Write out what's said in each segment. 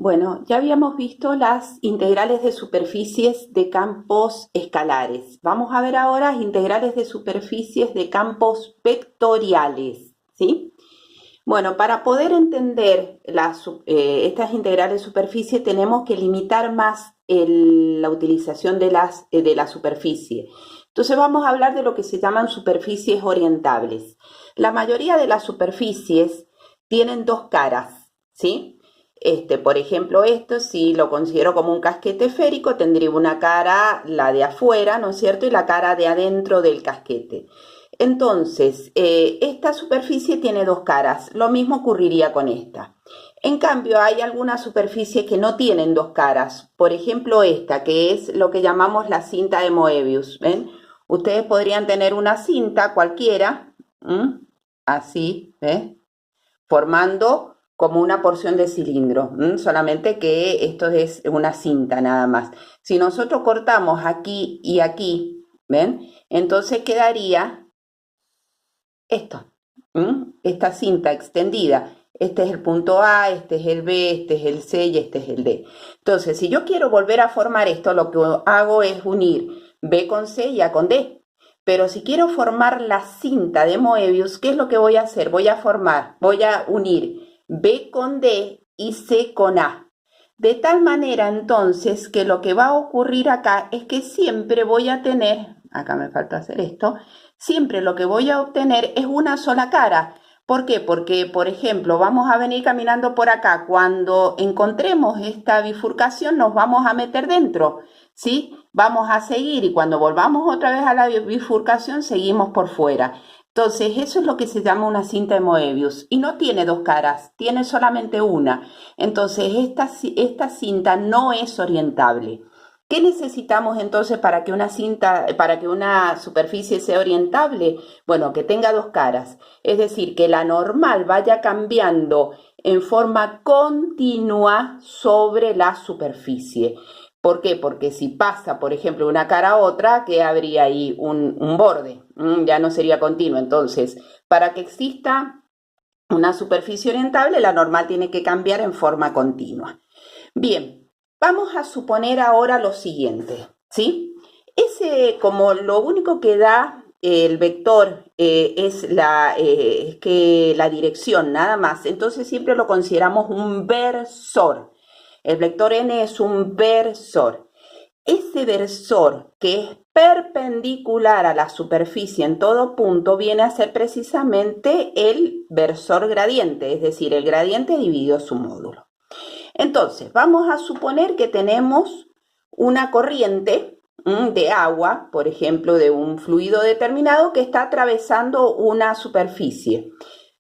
Bueno, ya habíamos visto las integrales de superficies de campos escalares. Vamos a ver ahora integrales de superficies de campos vectoriales, ¿sí? Bueno, para poder entender estas integrales de superficie tenemos que limitar más la utilización de la superficie. Entonces vamos a hablar de lo que se llaman superficies orientables. La mayoría de las superficies tienen dos caras, ¿sí? Por ejemplo, esto si lo considero como un casquete esférico, tendría una cara, la de afuera, ¿no es cierto? Y la cara de adentro del casquete. Entonces, esta superficie tiene dos caras. Lo mismo ocurriría con esta. En cambio, hay algunas superficies que no tienen dos caras. Por ejemplo, esta, que es lo que llamamos la cinta de Moebius. ¿Ven? Ustedes podrían tener una cinta cualquiera, así, ¿ves? Formando como una porción de cilindro, solamente que esto es una cinta nada más. Si nosotros cortamos aquí y aquí, ¿ven? Entonces quedaría esto, esta cinta extendida. Este es el punto A, este es el B, este es el C y este es el D. Entonces, si yo quiero volver a formar esto, lo que hago es unir B con C y A con D. Pero si quiero formar la cinta de Moebius, ¿qué es lo que voy a hacer? Voy a unir B con D y C con A. De tal manera entonces que lo que va a ocurrir acá es que siempre voy a tener, acá me falta hacer esto, siempre lo que voy a obtener es una sola cara. ¿Por qué? Porque, por ejemplo, vamos a venir caminando por acá. Cuando encontremos esta bifurcación nos vamos a meter dentro, ¿sí? Vamos a seguir y cuando volvamos otra vez a la bifurcación seguimos por fuera. Entonces, eso es lo que se llama una cinta de Moebius y no tiene dos caras, tiene solamente una. Entonces, esta cinta no es orientable. ¿Qué necesitamos entonces para que una superficie sea orientable? Bueno, que tenga dos caras, es decir, que la normal vaya cambiando en forma continua sobre la superficie. ¿Por qué? Porque si pasa, por ejemplo, de una cara a otra, que habría ahí un borde, ya no sería continuo. Entonces, para que exista una superficie orientable, la normal tiene que cambiar en forma continua. Bien. Vamos a suponer ahora lo siguiente, ¿sí? Como lo único que da el vector es que la dirección, nada más, entonces siempre lo consideramos un versor. El vector n es un versor. Ese versor que es perpendicular a la superficie en todo punto viene a ser precisamente el versor gradiente, es decir, el gradiente dividido su módulo. Entonces, vamos a suponer que tenemos una corriente de agua, por ejemplo, de un fluido determinado que está atravesando una superficie.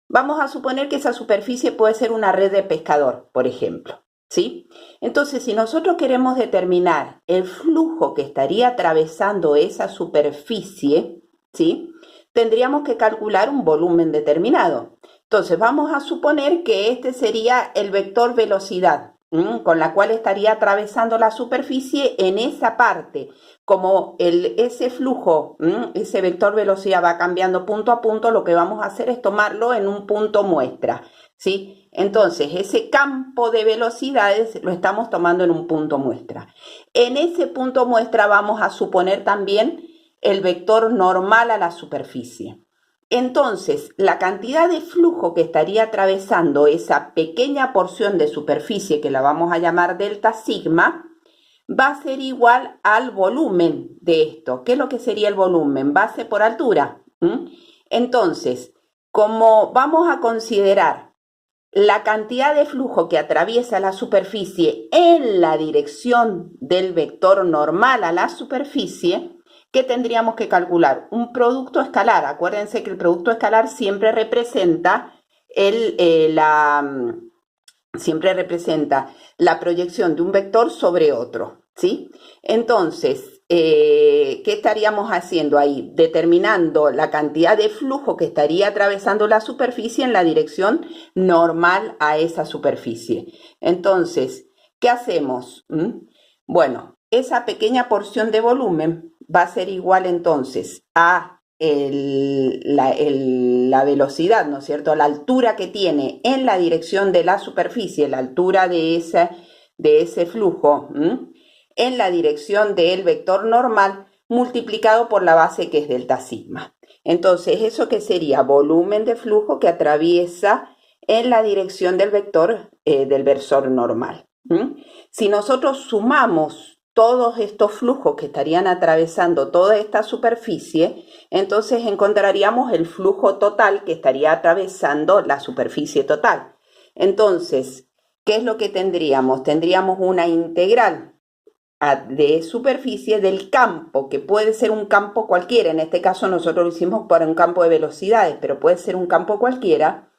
Vamos a suponer que esa superficie puede ser una red de pescador, por ejemplo, ¿sí? Entonces, si nosotros queremos determinar el flujo que estaría atravesando esa superficie, ¿sí? Tendríamos que calcular un volumen determinado. Entonces, vamos a suponer que este sería el vector velocidad, con la cual estaría atravesando la superficie en esa parte. Como ese flujo, ese vector velocidad va cambiando punto a punto, lo que vamos a hacer es tomarlo en un punto muestra, ¿sí? Entonces, ese campo de velocidades lo estamos tomando en un punto muestra. En ese punto muestra vamos a suponer también el vector normal a la superficie. Entonces, la cantidad de flujo que estaría atravesando esa pequeña porción de superficie, que la vamos a llamar delta sigma, va a ser igual al volumen de esto. ¿Qué es lo que sería el volumen? Base por altura. Entonces, como vamos a considerar la cantidad de flujo que atraviesa la superficie en la dirección del vector normal a la superficie, ¿qué tendríamos que calcular? Un producto escalar. Acuérdense que el producto escalar siempre representa la proyección de un vector sobre otro, ¿sí? Entonces, ¿qué estaríamos haciendo ahí? Determinando la cantidad de flujo que estaría atravesando la superficie en la dirección normal a esa superficie. Entonces, ¿qué hacemos? Bueno, esa pequeña porción de volumen va a ser igual entonces a la velocidad, ¿no es cierto? La altura que tiene en la dirección de la superficie, la altura de de ese flujo en la dirección del vector normal multiplicado por la base que es delta sigma. Entonces, ¿eso qué sería? Volumen de flujo que atraviesa en la dirección del vector del versor normal. Si nosotros sumamos todos estos flujos que estarían atravesando toda esta superficie, entonces encontraríamos el flujo total que estaría atravesando la superficie total. Entonces, ¿qué es lo que tendríamos? Tendríamos una integral de superficie del campo, que puede ser un campo cualquiera. En este caso nosotros lo hicimos para un campo de velocidades, pero puede ser un campo cualquiera,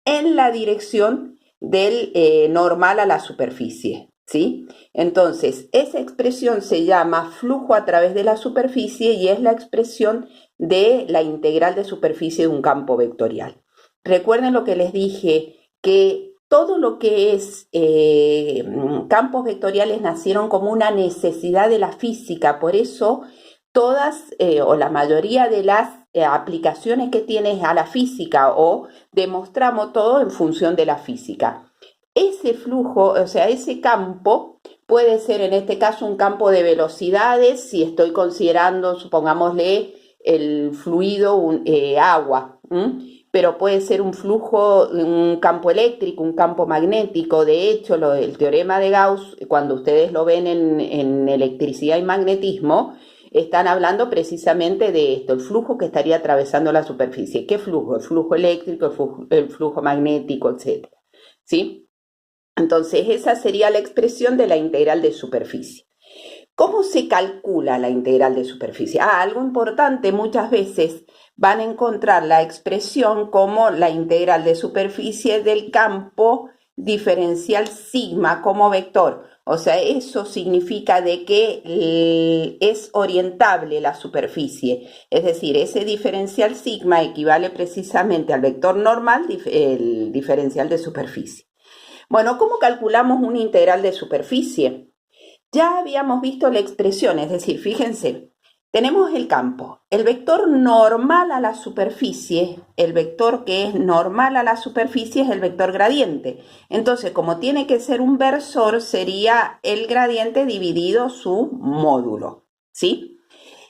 en la dirección del normal a la superficie, ¿sí? Entonces, esa expresión se llama flujo a través de la superficie y es la expresión de la integral de superficie de un campo vectorial. Recuerden lo que les dije, que todo lo que es campos vectoriales nacieron como una necesidad de la física, por eso todas o la mayoría de las aplicaciones que tienes a la física o demostramos todo en función de la física. Ese flujo, o sea, ese campo puede ser en este caso un campo de velocidades, si estoy considerando, supongámosle, el fluido agua, pero puede ser un flujo, un campo eléctrico, un campo magnético. De hecho, el teorema de Gauss, cuando ustedes lo ven en electricidad y magnetismo, están hablando precisamente de esto, el flujo que estaría atravesando la superficie. ¿Qué flujo? El flujo eléctrico, el flujo magnético, etc. ¿Sí? Entonces, esa sería la expresión de la integral de superficie. ¿Cómo se calcula la integral de superficie? Algo importante, muchas veces van a encontrar la expresión como la integral de superficie del campo diferencial sigma como vector. O sea, eso significa de que es orientable la superficie. Es decir, ese diferencial sigma equivale precisamente al vector normal, el diferencial de superficie. Bueno, ¿cómo calculamos una integral de superficie? Ya habíamos visto la expresión, es decir, fíjense, tenemos el campo, el vector normal a la superficie, el vector que es normal a la superficie es el vector gradiente. Entonces, como tiene que ser un versor, sería el gradiente dividido su módulo, ¿sí?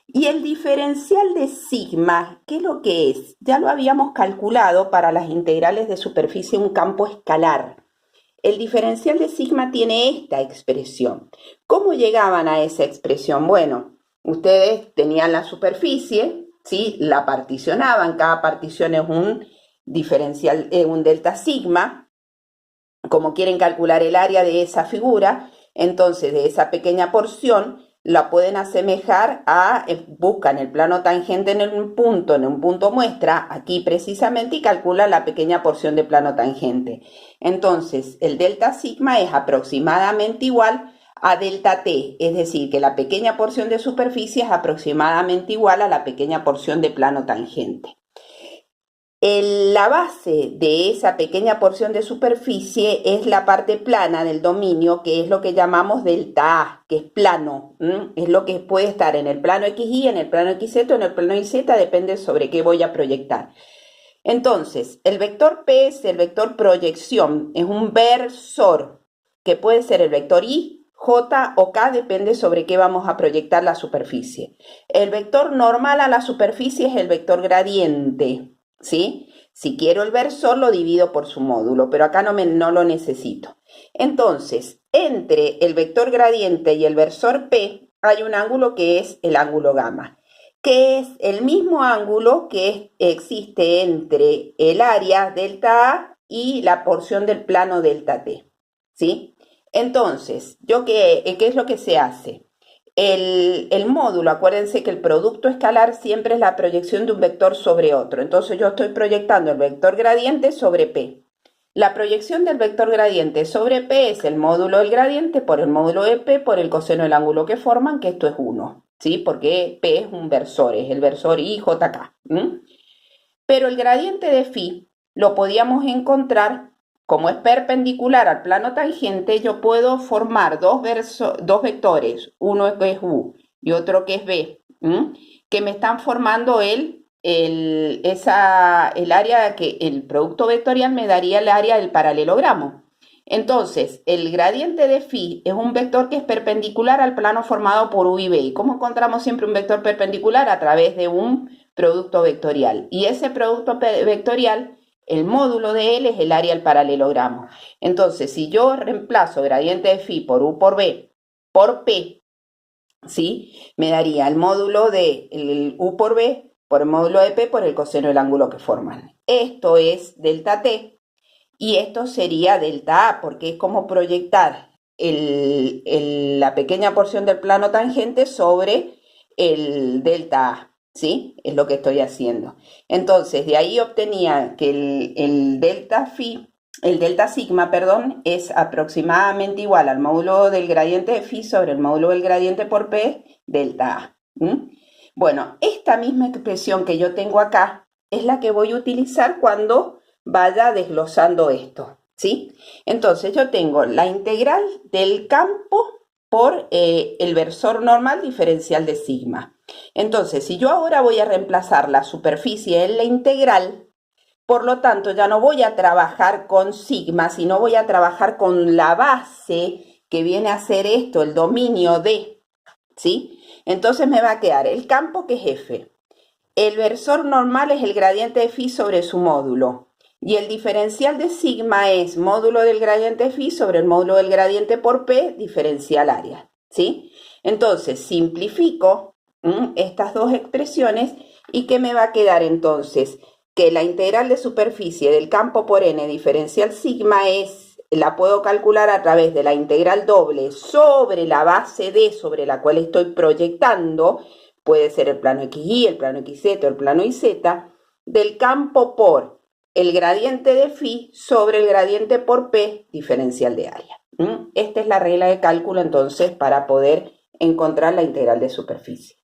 Y el diferencial de sigma, ¿qué es lo que es? Ya lo habíamos calculado para las integrales de superficie un campo escalar. El diferencial de sigma tiene esta expresión. ¿Cómo llegaban a esa expresión? Bueno, ustedes tenían la superficie, ¿sí? La particionaban, cada partición es un diferencial, un delta sigma. Como quieren calcular el área de esa figura, entonces de esa pequeña porción la pueden asemejar a, buscan el plano tangente en un punto muestra, aquí precisamente, y calculan la pequeña porción de plano tangente. Entonces, el delta sigma es aproximadamente igual a delta t, es decir, que la pequeña porción de superficie es aproximadamente igual a la pequeña porción de plano tangente. La base de esa pequeña porción de superficie es la parte plana del dominio, que es lo que llamamos delta A, que es plano. Es lo que puede estar en el plano XY, en el plano XZ o en el plano YZ, depende sobre qué voy a proyectar. Entonces, el vector P es el vector proyección, es un versor, que puede ser el vector Y, J o K, depende sobre qué vamos a proyectar la superficie. El vector normal a la superficie es el vector gradiente, ¿sí? Si quiero el versor lo divido por su módulo, pero acá no lo necesito. Entonces, entre el vector gradiente y el versor P hay un ángulo que es el ángulo gamma, que es el mismo ángulo que existe entre el área delta A y la porción del plano delta T, ¿sí? Entonces, ¿qué es lo que se hace? El módulo, acuérdense que el producto escalar siempre es la proyección de un vector sobre otro. Entonces yo estoy proyectando el vector gradiente sobre P. La proyección del vector gradiente sobre P es el módulo del gradiente por el módulo de P por el coseno del ángulo que forman, que esto es 1, ¿sí? Porque P es un versor, es el versor IJK. Pero el gradiente de phi lo podíamos encontrar. Como es perpendicular al plano tangente, yo puedo formar dos vectores, uno que es U y otro que es B, que me están formando el área que el producto vectorial me daría el área del paralelogramo. Entonces, el gradiente de phi es un vector que es perpendicular al plano formado por U y B. ¿Y cómo encontramos siempre un vector perpendicular? A través de un producto vectorial. Y ese producto vectorial, el módulo de él es el área del paralelogramo. Entonces, si yo reemplazo gradiente de phi por U por B por P, ¿sí? Me daría el módulo de el U por B por el módulo de P por el coseno del ángulo que forman. Esto es delta T. Y esto sería delta A, porque es como proyectar la pequeña porción del plano tangente sobre el delta A, ¿sí? Es lo que estoy haciendo. Entonces, de ahí obtenía que el delta sigma, perdón, es aproximadamente igual al módulo del gradiente de phi sobre el módulo del gradiente por P, delta A. Bueno, esta misma expresión que yo tengo acá es la que voy a utilizar cuando vaya desglosando esto, ¿sí? Entonces yo tengo la integral del campo por el versor normal diferencial de sigma. Entonces, si yo ahora voy a reemplazar la superficie en la integral, por lo tanto ya no voy a trabajar con sigma, sino voy a trabajar con la base que viene a ser esto, el dominio de, ¿sí? Entonces me va a quedar el campo que es F. El versor normal es el gradiente de phi sobre su módulo. Y el diferencial de sigma es módulo del gradiente de phi sobre el módulo del gradiente por P, diferencial área, ¿sí? Entonces, simplifico estas dos expresiones y ¿qué me va a quedar entonces? Que la integral de superficie del campo por n diferencial sigma la puedo calcular a través de la integral doble sobre la base D sobre la cual estoy proyectando, puede ser el plano XY, el plano XZ o el plano YZ, del campo por el gradiente de phi sobre el gradiente por P, diferencial de área. Esta es la regla de cálculo entonces para poder encontrar la integral de superficie.